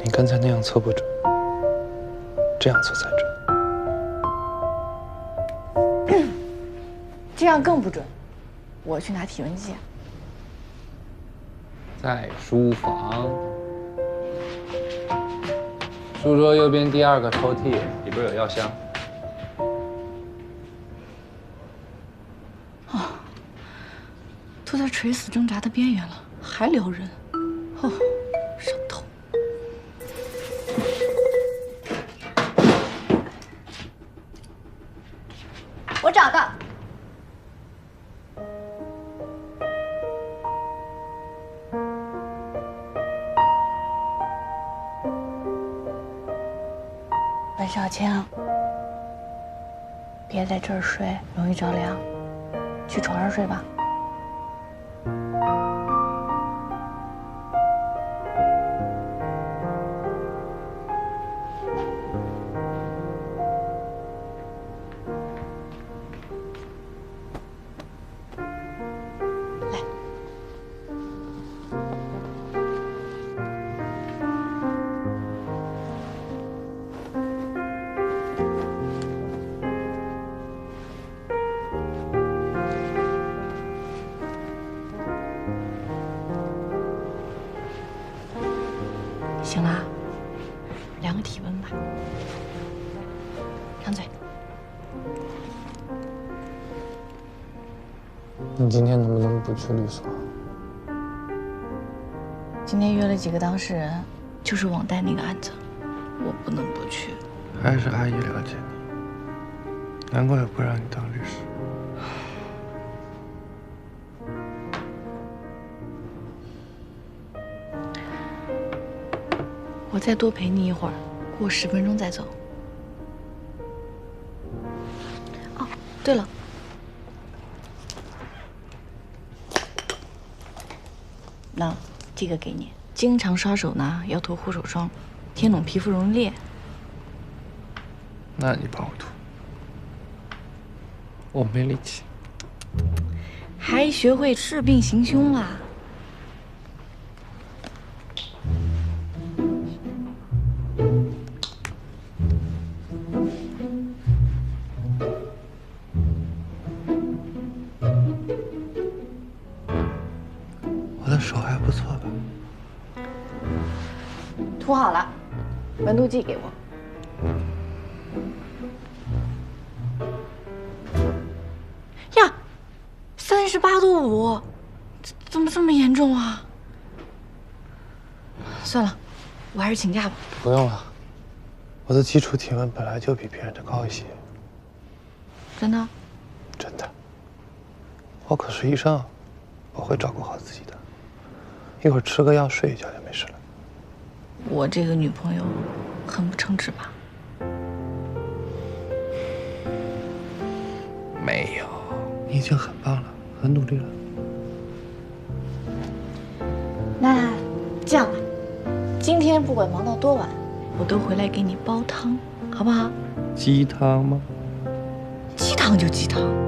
你刚才那样测不准，这样测才准。这样更不准。我去拿体温计。在书房，书桌右边第2个抽屉里边有药箱。都在垂死挣扎的边缘了，还撩人，哦，上头。我找到。文小青，别在这儿睡，容易着凉，去床上睡吧。醒了，量个体温吧。张嘴。你今天能不能不去律所？今天约了几个当事人，就是网贷那个案子，我不能不去。还是阿姨了解你，难怪不让你当律师。我再多陪你一会儿，过10分钟再走。哦，对了，那这个给你。经常刷手呢，要涂护手霜，天冷皮肤容易裂。那你帮我涂，我没力气。还学会治病行凶啊？我的手还不错吧？涂好了，温度计给我。呀，38.5度，怎么这么严重啊？算了，我还是请假吧。不用了，我的基础体温本来就比别人的高一些。真的？真的。我可是医生，我会照顾好自己的。一会儿吃个药，睡一觉就没事了。我这个女朋友很不称职吧？没有，你已经很棒了，很努力了。那这样吧，今天不管忙到多晚，我都回来给你煲汤，好不好？鸡汤吗？鸡汤就鸡汤。